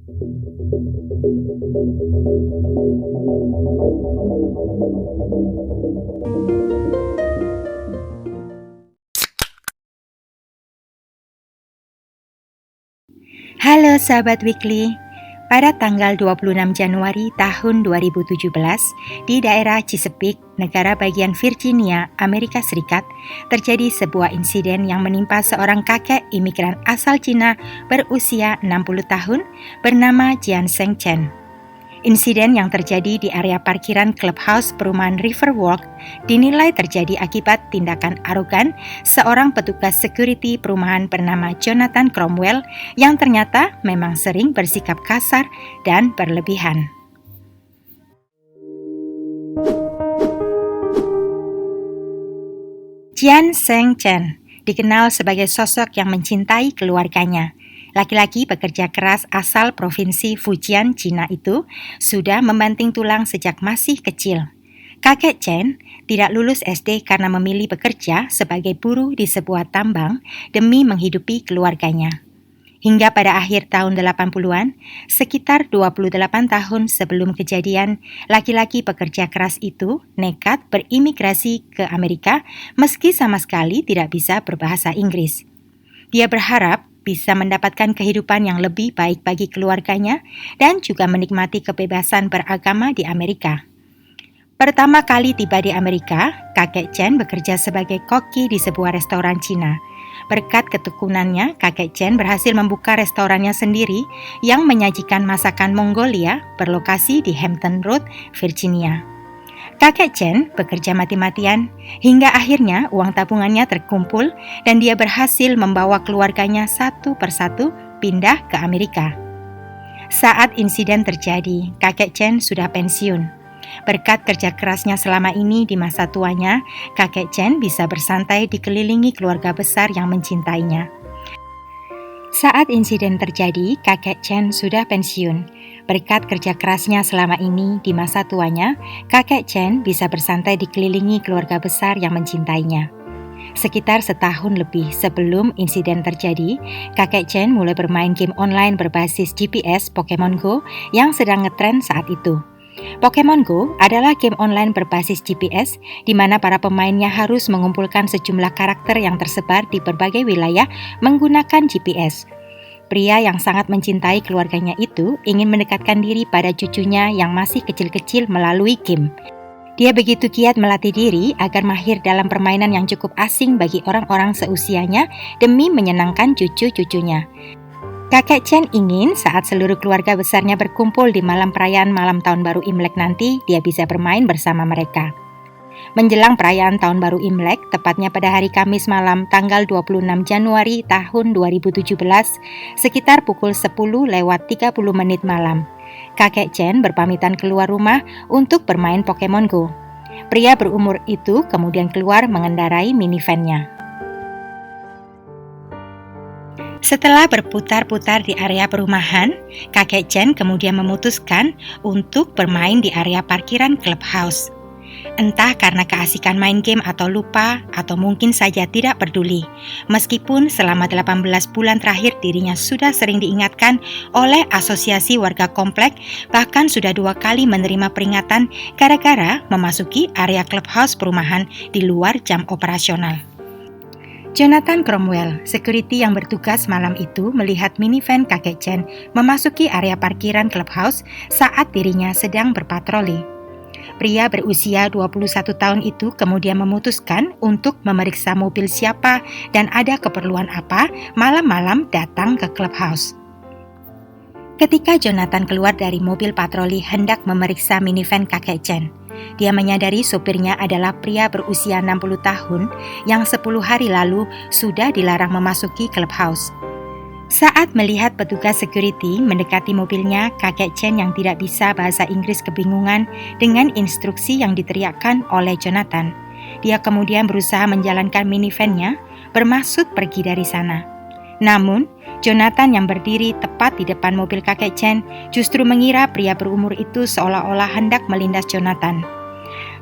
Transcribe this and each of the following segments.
Halo sahabat Weekly, pada tanggal 26 Januari tahun 2017 di daerah Chesapeake, negara bagian Virginia, Amerika Serikat, terjadi sebuah insiden yang menimpa seorang kakek imigran asal Cina berusia 60 tahun bernama Jian Sheng Chen. Insiden yang terjadi di area parkiran clubhouse perumahan Riverwalk dinilai terjadi akibat tindakan arogan seorang petugas security perumahan bernama Jonathan Cromwell yang ternyata memang sering bersikap kasar dan berlebihan. Jian Sheng Chen dikenal sebagai sosok yang mencintai keluarganya. Laki-laki pekerja keras asal provinsi Fujian, Cina itu sudah membanting tulang sejak masih kecil. Kakek Chen tidak lulus SD karena memilih bekerja sebagai buruh di sebuah tambang demi menghidupi keluarganya. Hingga pada akhir tahun 80-an, sekitar 28 tahun sebelum kejadian, laki-laki pekerja keras itu nekat berimigrasi ke Amerika meski sama sekali tidak bisa berbahasa Inggris. Dia berharap bisa mendapatkan kehidupan yang lebih baik bagi keluarganya dan juga menikmati kebebasan beragama di Amerika. Pertama kali tiba di Amerika, kakek Chen bekerja sebagai koki di sebuah restoran Cina. Berkat ketekunannya, kakek Chen berhasil membuka restorannya sendiri yang menyajikan masakan Mongolia berlokasi di Hampton Road, Virginia. Kakek Chen bekerja mati-matian hingga akhirnya uang tabungannya terkumpul dan dia berhasil membawa keluarganya satu persatu pindah ke Amerika. Saat insiden terjadi, kakek Chen sudah pensiun. Berkat kerja kerasnya selama ini di masa tuanya, kakek Chen bisa bersantai dikelilingi keluarga besar yang mencintainya. Saat insiden terjadi, kakek Chen sudah pensiun. Berkat kerja kerasnya selama ini di masa tuanya, kakek Chen bisa bersantai dikelilingi keluarga besar yang mencintainya. Sekitar setahun lebih sebelum insiden terjadi, kakek Chen mulai bermain game online berbasis GPS Pokemon Go yang sedang ngetren saat itu. Pokemon Go adalah game online berbasis GPS di mana para pemainnya harus mengumpulkan sejumlah karakter yang tersebar di berbagai wilayah menggunakan GPS. Pria yang sangat mencintai keluarganya itu ingin mendekatkan diri pada cucunya yang masih kecil-kecil melalui game. Dia begitu giat melatih diri agar mahir dalam permainan yang cukup asing bagi orang-orang seusianya demi menyenangkan cucu-cucunya. Kakek Chen ingin saat seluruh keluarga besarnya berkumpul di malam perayaan malam tahun baru Imlek nanti, dia bisa bermain bersama mereka. Menjelang perayaan Tahun Baru Imlek, tepatnya pada hari Kamis malam tanggal 26 Januari tahun 2017, sekitar pukul 10:30 malam, kakek Chen berpamitan keluar rumah untuk bermain Pokemon Go. Pria berumur itu kemudian keluar mengendarai minivan-nya. Setelah berputar-putar di area perumahan, kakek Chen kemudian memutuskan untuk bermain di area parkiran clubhouse. Entah karena keasikan main game atau lupa, atau mungkin saja tidak peduli. Meskipun selama 18 bulan terakhir dirinya sudah sering diingatkan oleh asosiasi warga komplek, bahkan sudah 2 kali menerima peringatan gara-gara memasuki area clubhouse perumahan di luar jam operasional. Jonathan Cromwell, security yang bertugas malam itu, melihat minivan kakek Chen memasuki area parkiran clubhouse saat dirinya sedang berpatroli. Pria berusia 21 tahun itu kemudian memutuskan untuk memeriksa mobil siapa dan ada keperluan apa malam-malam datang ke clubhouse. Ketika Jonathan keluar dari mobil patroli hendak memeriksa minivan kakek Chen, dia menyadari sopirnya adalah pria berusia 60 tahun yang 10 hari lalu sudah dilarang memasuki clubhouse. Saat melihat petugas security mendekati mobilnya, kakek Chen yang tidak bisa bahasa Inggris kebingungan dengan instruksi yang diteriakkan oleh Jonathan. Dia kemudian berusaha menjalankan minivan-nya, bermaksud pergi dari sana. Namun, Jonathan yang berdiri tepat di depan mobil kakek Chen justru mengira pria berumur itu seolah-olah hendak melindas Jonathan.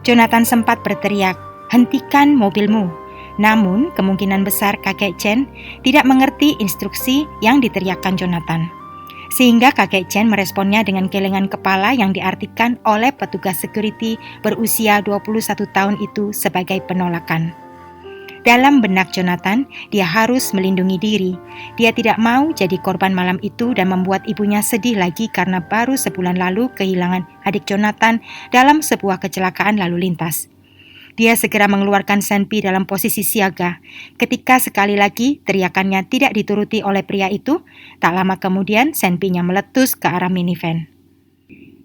Jonathan sempat berteriak, "Hentikan mobilmu!" Namun, kemungkinan besar kakek Chen tidak mengerti instruksi yang diteriakkan Jonathan. Sehingga kakek Chen meresponnya dengan gelengan kepala yang diartikan oleh petugas security berusia 21 tahun itu sebagai penolakan. Dalam benak Jonathan, dia harus melindungi diri. Dia tidak mau jadi korban malam itu dan membuat ibunya sedih lagi karena baru sebulan lalu kehilangan adik Jonathan dalam sebuah kecelakaan lalu lintas. Dia segera mengeluarkan senpi dalam posisi siaga. Ketika sekali lagi teriakannya tidak dituruti oleh pria itu, tak lama kemudian senpinya meletus ke arah minivan.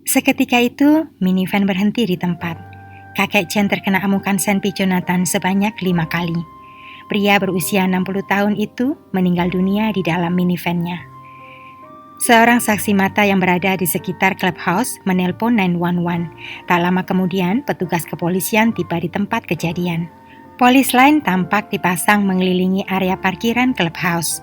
Seketika itu, minivan berhenti di tempat. Kakek Chen terkena amukan senpi Jonathan sebanyak 5 kali. Pria berusia 60 tahun itu meninggal dunia di dalam minivannya. Seorang saksi mata yang berada di sekitar clubhouse menelpon 911. Tak lama kemudian, petugas kepolisian tiba di tempat kejadian. Polis lain tampak dipasang mengelilingi area parkiran clubhouse.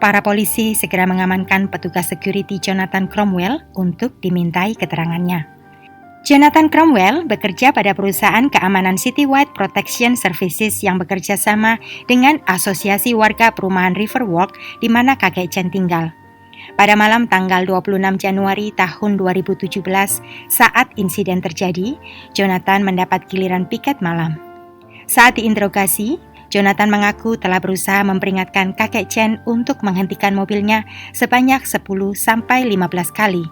Para polisi segera mengamankan petugas security Jonathan Cromwell untuk dimintai keterangannya. Jonathan Cromwell bekerja pada perusahaan keamanan Citywide Protection Services yang bekerja sama dengan Asosiasi Warga Perumahan Riverwalk di mana kakek Chen tinggal. Pada malam tanggal 26 Januari tahun 2017, saat insiden terjadi, Jonathan mendapat giliran piket malam. Saat diinterogasi, Jonathan mengaku telah berusaha memperingatkan kakek Chen untuk menghentikan mobilnya sebanyak 10-15 kali.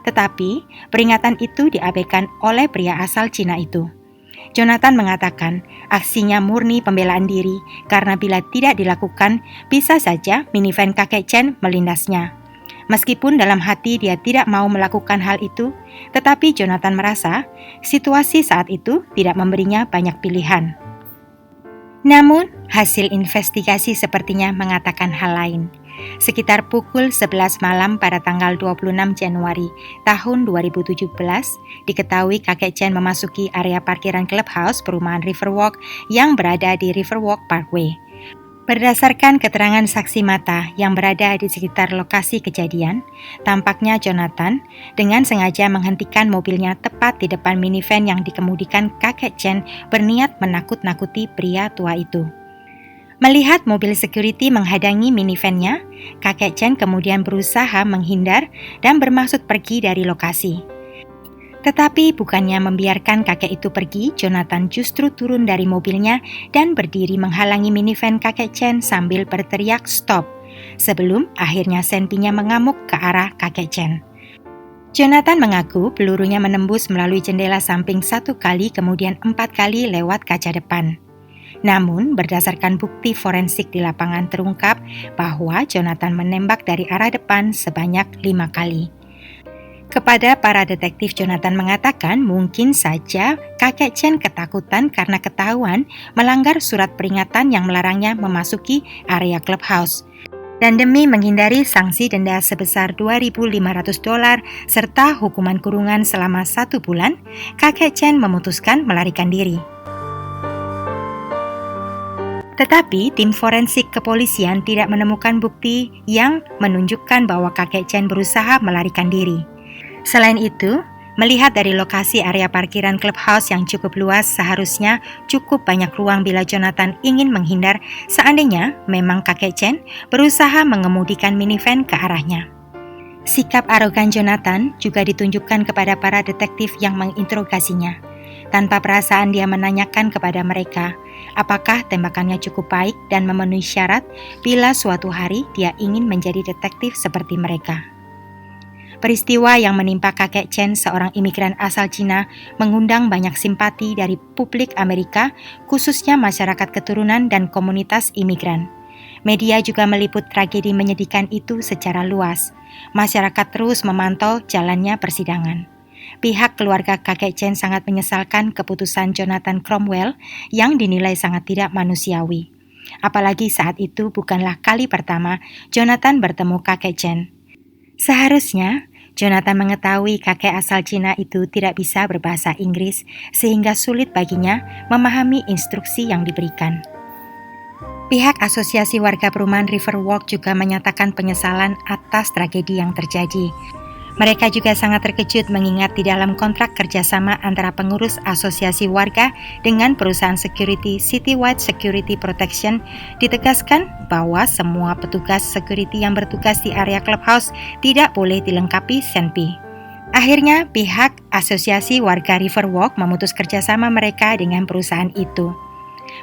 Tetapi, peringatan itu diabaikan oleh pria asal Cina itu. Jonathan mengatakan aksinya murni pembelaan diri karena bila tidak dilakukan, bisa saja minivan kakek Chen melindasnya. Meskipun dalam hati dia tidak mau melakukan hal itu, tetapi Jonathan merasa situasi saat itu tidak memberinya banyak pilihan. Namun, hasil investigasi sepertinya mengatakan hal lain. Sekitar pukul 11 malam pada tanggal 26 Januari tahun 2017, diketahui kakek Chen memasuki area parkiran clubhouse perumahan Riverwalk yang berada di Riverwalk Parkway. Berdasarkan keterangan saksi mata yang berada di sekitar lokasi kejadian, tampaknya Jonathan dengan sengaja menghentikan mobilnya tepat di depan minivan yang dikemudikan kakek Chen berniat menakut-nakuti pria tua itu. Melihat mobil security menghadangi minivannya, kakek Chen kemudian berusaha menghindar dan bermaksud pergi dari lokasi. Tetapi bukannya membiarkan kakek itu pergi, Jonathan justru turun dari mobilnya dan berdiri menghalangi minivan kakek Chen sambil berteriak stop, sebelum akhirnya senpinya mengamuk ke arah kakek Chen. Jonathan mengaku pelurunya menembus melalui jendela samping 1 kali kemudian 4 kali lewat kaca depan. Namun, berdasarkan bukti forensik di lapangan terungkap bahwa Jonathan menembak dari arah depan sebanyak 5 kali. Kepada para detektif, Jonathan mengatakan mungkin saja kakek Chen ketakutan karena ketahuan melanggar surat peringatan yang melarangnya memasuki area clubhouse. Dan demi menghindari sanksi denda sebesar $2.500 serta hukuman kurungan selama 1 bulan, kakek Chen memutuskan melarikan diri. Tetapi tim forensik kepolisian tidak menemukan bukti yang menunjukkan bahwa kakek Chen berusaha melarikan diri. Selain itu, melihat dari lokasi area parkiran clubhouse yang cukup luas, seharusnya cukup banyak ruang bila Jonathan ingin menghindar seandainya memang kakek Chen berusaha mengemudikan minivan ke arahnya. Sikap arogan Jonathan juga ditunjukkan kepada para detektif yang menginterogasinya. Tanpa perasaan dia menanyakan kepada mereka apakah tembakannya cukup baik dan memenuhi syarat bila suatu hari dia ingin menjadi detektif seperti mereka. Peristiwa yang menimpa kakek Chen, seorang imigran asal Cina, mengundang banyak simpati dari publik Amerika, khususnya masyarakat keturunan dan komunitas imigran. Media juga meliput tragedi menyedihkan itu secara luas. Masyarakat terus memantau jalannya persidangan. Pihak keluarga kakek Chen sangat menyesalkan keputusan Jonathan Cromwell yang dinilai sangat tidak manusiawi. Apalagi saat itu bukanlah kali pertama Jonathan bertemu kakek Chen. Seharusnya Jonathan mengetahui kakek asal Cina itu tidak bisa berbahasa Inggris sehingga sulit baginya memahami instruksi yang diberikan. Pihak Asosiasi Warga Perumahan Riverwalk juga menyatakan penyesalan atas tragedi yang terjadi. Mereka juga sangat terkejut mengingat di dalam kontrak kerjasama antara pengurus asosiasi warga dengan perusahaan security Citywide Security Protection ditegaskan bahwa semua petugas security yang bertugas di area clubhouse tidak boleh dilengkapi senpi. Akhirnya, pihak asosiasi warga Riverwalk memutus kerjasama mereka dengan perusahaan itu.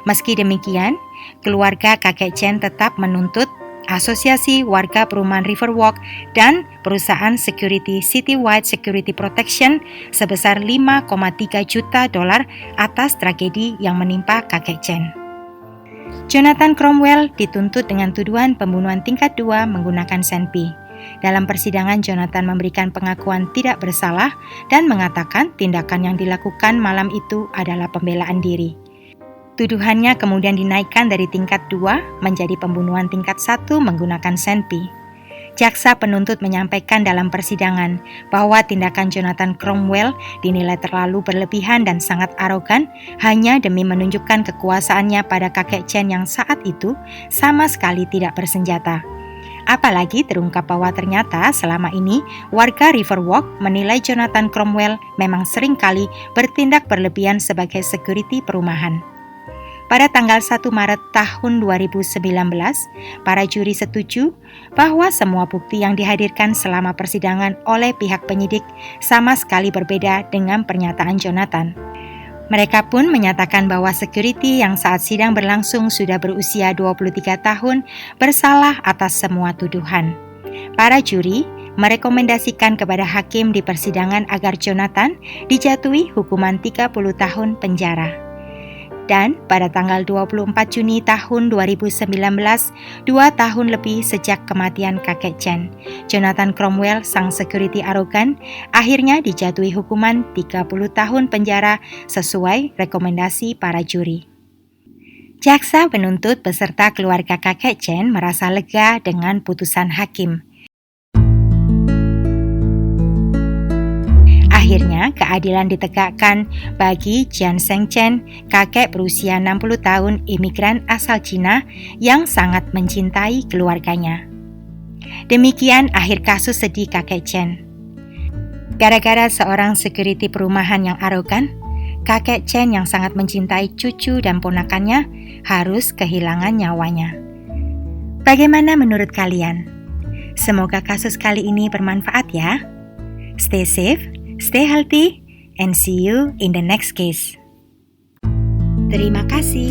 Meski demikian, keluarga kakek Chen tetap menuntut Asosiasi Warga Perumahan Riverwalk dan perusahaan security Citywide Security Protection sebesar $5,3 juta atas tragedi yang menimpa kakek Chen. Jonathan Cromwell dituntut dengan tuduhan pembunuhan tingkat 2 menggunakan senpi. Dalam persidangan, Jonathan memberikan pengakuan tidak bersalah dan mengatakan tindakan yang dilakukan malam itu adalah pembelaan diri. Tuduhannya kemudian dinaikkan dari tingkat 2 menjadi pembunuhan tingkat 1 menggunakan senpi. Jaksa penuntut menyampaikan dalam persidangan bahwa tindakan Jonathan Cromwell dinilai terlalu berlebihan dan sangat arogan hanya demi menunjukkan kekuasaannya pada kakek Chen yang saat itu sama sekali tidak bersenjata. Apalagi terungkap bahwa ternyata selama ini warga Riverwalk menilai Jonathan Cromwell memang seringkali bertindak berlebihan sebagai security perumahan. Pada tanggal 1 Maret tahun 2019, para juri setuju bahwa semua bukti yang dihadirkan selama persidangan oleh pihak penyidik sama sekali berbeda dengan pernyataan Jonathan. Mereka pun menyatakan bahwa security yang saat sidang berlangsung sudah berusia 23 tahun bersalah atas semua tuduhan. Para juri merekomendasikan kepada hakim di persidangan agar Jonathan dijatuhi hukuman 30 tahun penjara. Dan pada tanggal 24 Juni tahun 2019, 2 tahun lebih sejak kematian kakek Chen, Jonathan Cromwell, sang security arogan, akhirnya dijatuhi hukuman 30 tahun penjara sesuai rekomendasi para juri. Jaksa penuntut beserta keluarga kakek Chen merasa lega dengan putusan hakim. Akhirnya, keadilan ditegakkan bagi Jian Shengchen, kakek berusia 60 tahun imigran asal Cina yang sangat mencintai keluarganya. Demikian akhir kasus sedih kakek Chen. Gara-gara seorang security perumahan yang arogan, kakek Chen yang sangat mencintai cucu dan ponakannya harus kehilangan nyawanya. Bagaimana menurut kalian? Semoga kasus kali ini bermanfaat ya. Stay safe, stay healthy, and see you in the next case. Terima kasih.